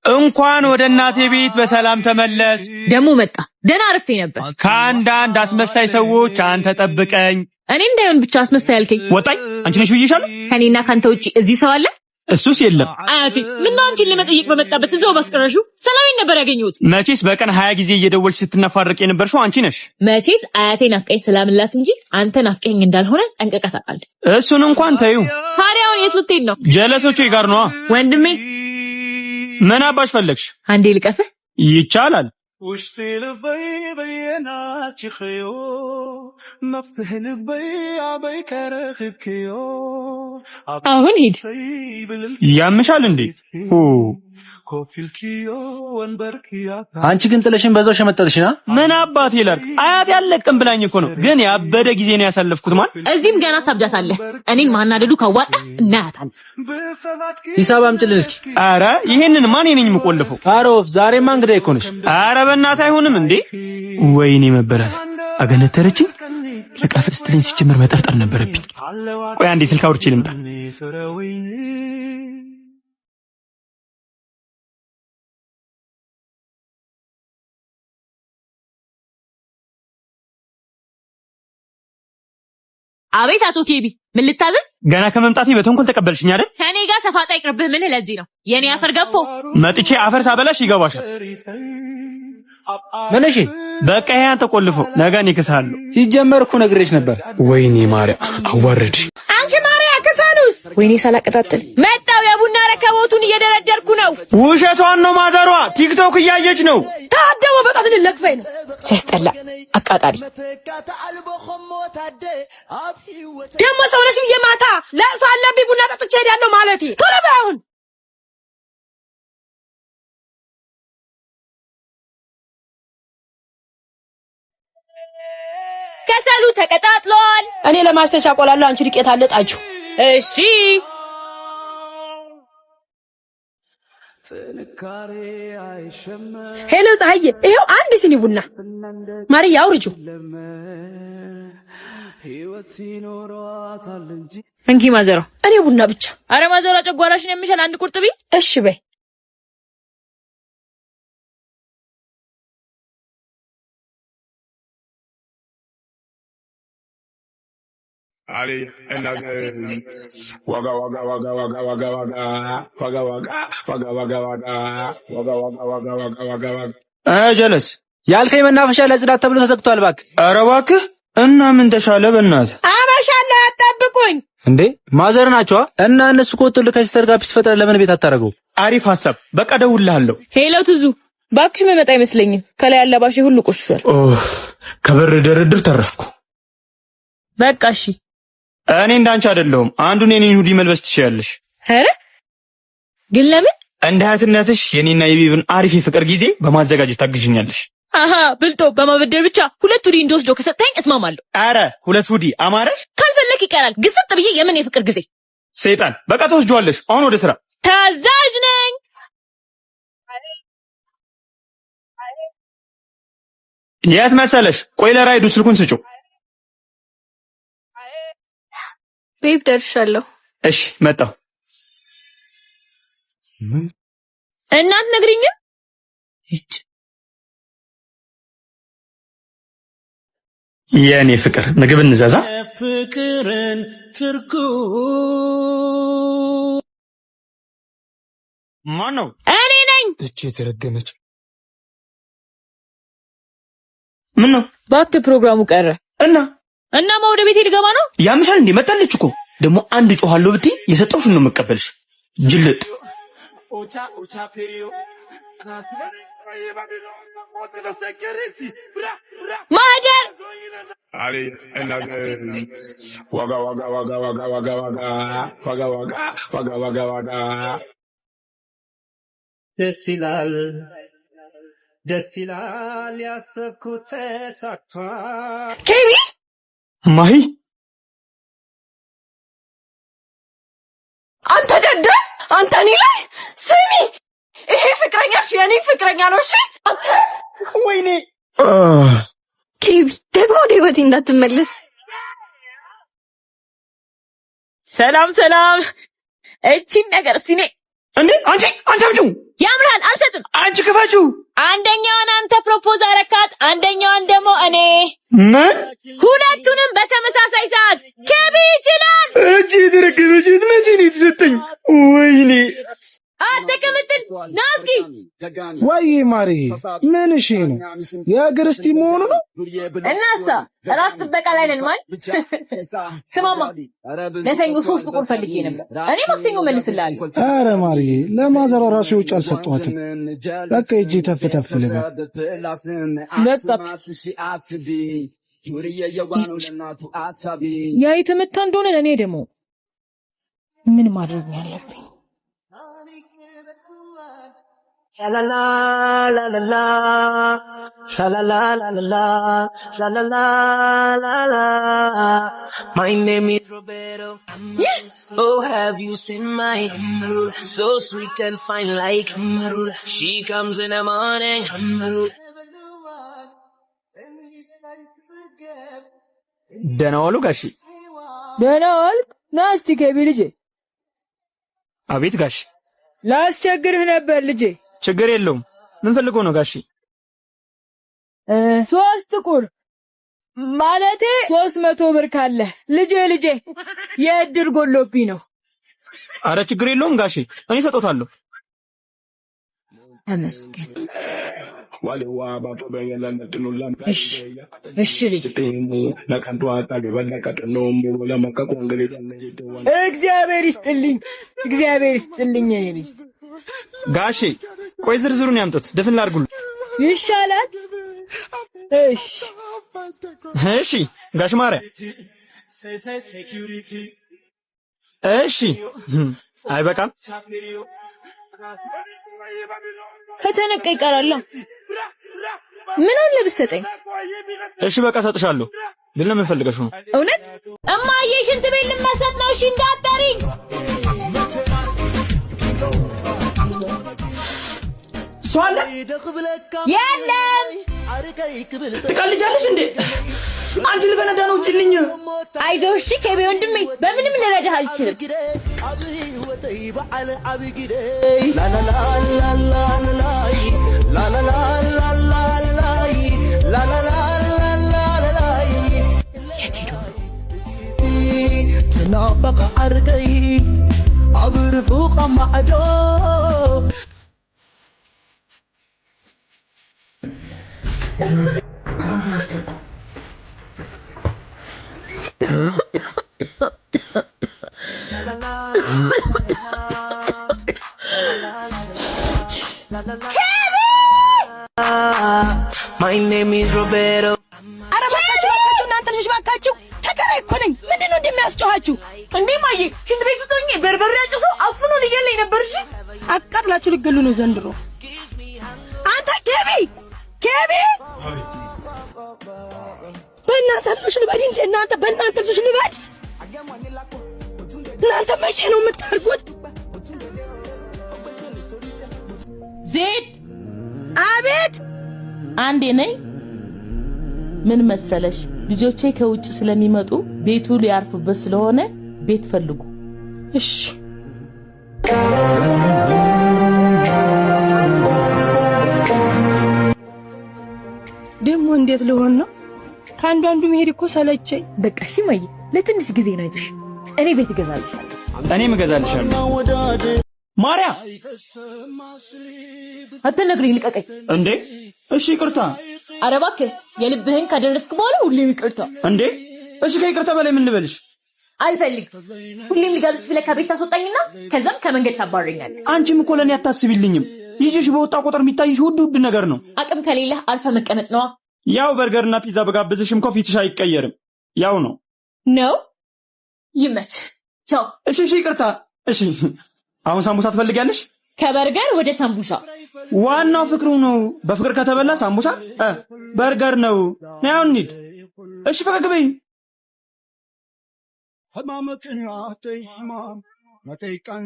እንኳን ወደ እናቴ ቤት በሰላም ተመለስ። ደሞ መጣ። ደና አርፌ ነበር። ከአንዳንድ አስመሳይ ሰዎች አንተ ጠብቀኝ። እኔ እንዳይሆን ብቻ አስመሳይ ያልከኝ ወጣይ አንቺ ነሽ ብዬሻለሁ። ከኔና ካንተ ውጪ እዚህ ሰው አለ? እሱስ የለም። አያቴ ምን ነው አንቺን ለመጠየቅ በመጣበት እዛው ባስቀረሹ ሰላሜን ነበር ያገኘሁት። መቼስ በቀን 20 ጊዜ እየደወልሽ ስትነፋረቅ የነበርሽው አንቺ ነሽ። መቼስ አያቴ ናፍቀኝ ስላምላት እንጂ አንተ ናፍቀኝ እንዳልሆነ ጠንቀቀህ ታውቃለህ። እሱን እንኳን ተይው። ታዲያውን የት ልትሄድ ነው? ጀለሶቼ ጋር ነዋ። ወንድሜ ምን አባሽ ፈለግሽ? አንዴ ልቀፍህ ይቻላል። وشتي لبي بينات خيو نفتح لبي عبي كرخبكيو አሁን ሂድ። ያምሻል እንዴ? አንቺ ግን ጥለሽን በዛው ሸመጠጥሽና ምን አባቴ ላርክ? አያት ያለቅም ብላኝ እኮ ነው። ግን ያበደ ጊዜ ነው ያሳለፍኩት። ማለት እዚህም ገና ታብጃታለህ። እኔን ማናደዱ ካዋጣ እናያታለን። ሂሳብ አምጪልን እስኪ። አረ ይሄንን ማን ነኝ የምቆልፈው? አሮፍ ዛሬማ እንግዳ እኮ ነሽ። አረ በእናትህ አይሆንም እንዴ? ወይኔ መበላት አገነተረችኝ። ለቃፍር ስትለኝ ሲጀምር መጠርጠር ነበረብኝ። ቆይ አንዴ ስልክ አውርቼ ልምጣ። አቤት አቶ ኬቢ ምን ልታዘዝ? ገና ከመምጣቴ በተንኮል ተቀበልሽኝ አይደል? ከኔ ጋር ሰፋጣ ይቅርብህ። ምን ለዚህ ነው የኔ አፈር ገፎ መጥቼ አፈር ሳበላሽ ይገባሻል። ምንሽ በቃ ይሄ አንተ ቆልፎ ነገ እኔ እክስሃለሁ። ሲጀመር እኮ ነግሬሽ ነበር። ወይኔ ማርያም አዋረድሽ። አንቺ ማርያም ከሳሉስ ወይኔ ሳላቀጣጥል መጣው። የቡና ረከቦቱን እየደረደርኩ ነው። ውሸቷን ነው ማዘሯ። ቲክቶክ እያየች ነው። ታደሙ በቃ ልለክፈኝ ነው። ሲያስጠላ አቃጣሪ ደሞ ሰውነሽ ብዬ ማታ ለእሷ አለብኝ ቡና ጠጥቼ ሄዳለሁ ማለቴ ቶሎ በይ አሁን። ከሰሉ ተቀጣጥሏል። እኔ ለማስተሻ ቆላለሁ። አንቺ ዱቄት አለጣችሁ። እሺ ሄሎ ፀሐዬ፣ ይሄው አንድ ሲኒ ቡና ማርያ አውርጁ። እንኪ ማዘሯ። እኔ ቡና ብቻ። አረ ማዘሯ ጨጓራሽን የሚሻል አንድ ቁርጥ ቢ። እሺ በይ። Ali endaga waga waga waga waga waga waga waga waga waga waga waga ጀለስ ያልከኝ መናፈሻ ለጽዳት ተብሎ ተዘግቷል። እባክህ። ኧረ እባክህ እና ምን ተሻለ? በእናትህ አመሻለሁ። አጠብቁኝ እንዴ ማዘር ናቸዋ። እና እነሱ ኮትል ከሲስተር ጋር ፒስ ፈጥረ ለምን ቤት አታረገው? አሪፍ ሐሳብ። በቃ ደውልልሃለሁ። ሄሎ ትዙ፣ ባክሽ መመጣ አይመስለኝም። ከላይ ያለባሽ ሁሉ ቆሽሿል። ከበር ድርድር ተረፍኩ። በቃ እሺ። እኔ እንዳንቺ አይደለሁም። አንዱን የኔን ሁዲ መልበስ ትችያለሽ። ኧረ ግን ለምን? እንደ እህትነትሽ የኔና የቢብን አሪፍ የፍቅር ጊዜ በማዘጋጀት ታግዥኛለሽ። አሃ ብልጦ በማበደር ብቻ ሁለት ሁዲ እንደወስዶ ከሰጠኝ እስማማለሁ። አረ ሁለት ሁዲ አማረሽ? ካልፈለክ ይቀራል። ግስጥ ብዬ የምን የፍቅር ጊዜ ሰይጣን። በቃ ተወስጇለሽ። አሁን ወደ ስራ። ታዛዥ ነኝ። የት መሰለሽ? ቆይ ለራይዱ ስልኩን ስጪው። ቤብ ደርሻለሁ። እሺ መጣሁ። እናት ነግሪኝም እጭ የኔ ፍቅር ምግብ እንዘዛ። ፍቅርን ትርጉ ማን ነው? እኔ ነኝ። እቺ የተረገመች ምን ነው? እባክህ ፕሮግራሙ ቀረ እና ወደ ቤቴ ልገባ ነው። ያምሻል እንዴ? መጣለች እኮ ደግሞ አንድ ጮሃለሁ ብትይ የሰጠውሽን ነው መቀበልሽ። ጅልጥ ማደር አሊ እንዳገ ዋጋ ዋጋ ዋጋ ዋጋ ዋጋ ዋጋ ዋጋ ዋጋ ዋጋ ዋጋ ደስ ይላል ደስ ይላል ያሰብኩት ተሳክቷል። ኬቢ ማሂ አንተ ደደ አንተ እኔ ላይ ስሚ፣ ይሄ ፍቅረኛሽ የኔ ፍቅረኛ ነው። እሺ ወይኔ ኬቢ ደግሞ ወደ ህይወቴ እንዳትመለስ። ሰላም ሰላም። እቺን ነገር እስቲ ነይ እንዴ አንቺ አምጪው። ያምራል። አንተ አንቺ ክፈችው። አንደኛዋን አንተ ፕሮፖዝ አረካት፣ አንደኛዋን ደግሞ እኔ። ምን? ሁለቱንም በተመሳሳይ ሰዓት። ኬቢ ይችላል። እቺ የተረገመች መቼ ነው የተሰጠኝ? ወይኔ አትከምትን ናስኪ ወይ ማሪ ምን እሺ ነው የእግር እስቲ መሆኑ ነው እናሳ ራስ ጥበቃ ላይ ነን ማን ስማማ ለሰኞ 3 ጥቁር ፈልጌ ነበር እኔ ማክሰኞ መልስልሃለሁ አረ ማሪ ለማዘሯ ራሱ ውጭ አልሰጧትም በቃ እጂ ተፍተፍ ልበ መጣፕስ ያ የተመታ እንደሆነ እኔ ደግሞ ምን ማድረግ ነው ያለብኝ La la la la la la la la la la la la la la la la. My name is Roberto. Yes. Oh, have you seen my so sweet and fine like she comes in the morning. ደህና ዋሉ ጋሺ። ደህና ዋልክ? ና እስቲ ገቢ ልጄ። አቤት ጋሺ። ላስቸግርህ ነበር ልጄ። ችግር የለውም። ምን ፈልጎ ነው ጋሺ? 3 ጥቁር ማለቴ 300 ብር ካለ ልጄ የእድር ጎሎብኝ ነው። አረ ችግር የለውም ጋሺ፣ እኔ ሰጦታለሁ። ተመስገን። እሺ ልጅ እግዚአብሔር ይስጥልኝ የኔ ልጅ። ጋሺ ቆይ ዝርዝሩን ያምጡት፣ ድፍን ላድርጉልኝ ይሻላል። እሺ ጋሽ ማርያ እሺ አይበቃም? ከተነቀ ይቀራል። ምን አለ ብትሰጠኝ? እሺ በቃ ሰጥሻለሁ። ግን ለምን ፈልገሽ ነው? እውነት እማዬ ሽንት ቤት ልመሰጥ ነው። እሺ እንዳትጠሪኝ። ሷለ የለም ትቀልጃለሽ እንዴ? አንቺ ልበነዳ ነው ውጪልኝ። አይዞህ እሺ ከቤ ወንድሜ፣ በምንም ልረዳህ አልችልም። تنابق عرقي عبر فوق معدو My name is Roberto. አረባካችሁ እናንተ ልጅ ባካችሁ ተከራይ እኮ ነኝ። ምንድነው እንደሚያስጨዋችሁ እንዴ? ማዬ ሽንት ቤት ውስጥ ሆኜ በርበሬ አጭሶ አፍኖ ሊገለኝ ነበር። እሺ አቃጥላችሁ ልገሉ ነው ዘንድሮ። አንተ ኬቢ በእናንተ ልጅ ልበድ እንጂ በእናንተ ልጅ ልበድ። እናንተ መቼ ነው የምታርጉት? ዜድ አቤት። አንዴ ነኝ። ምን መሰለሽ ልጆቼ ከውጭ ስለሚመጡ ቤቱ ሊያርፉበት ስለሆነ ቤት ፈልጉ። እሺ ደግሞ እንዴት ልሆን ነው? ከአንዱ መሄድ እኮ ሰለቸኝ። በቃ እሺ ማዬ፣ ለትንሽ ጊዜ ነው አይዞሽ። እኔ ቤት እገዛልሻለሁ። እኔም እገዛልሻለሁ። ማርያ አትነግሪኝ፣ ልቀቀኝ። እንዴ እሺ ይቅርታ። ኧረ እባክህ የልብህን ካደረስክ በኋላ ሁሌም ይቅርታ። እንዴ እሺ ከይቅርታ በላይ ምን ልበልሽ? አልፈልግም። ሁሌም ልጋብዝሽ ብለህ ከቤት ታስወጣኝና ከዛም ከመንገድ ታባረኛለህ። አንቺም እኮ ለኔ አታስቢልኝም። ይዤሽ በወጣ ቁጥር የሚታይሽ ውድ ነገር ነው። አቅም ከሌለህ አልፈ መቀመጥ ነዋ። ያው በርገርና ፒዛ በጋብዝሽም እኮ ፊትሽ አይቀየርም። ያው ነው። ይመች። ቻው። እሺ ይቅርታ። እሺ አሁን ሳምቡሳ ትፈልጊያለሽ? ከበርገር ወደ ሳምቡሳ። ዋናው ፍቅሩ ነው። በፍቅር ከተበላ ሳምቡሳ በርገር ነው። ናው እንሂድ። እሺ ፈቀቅ በይ።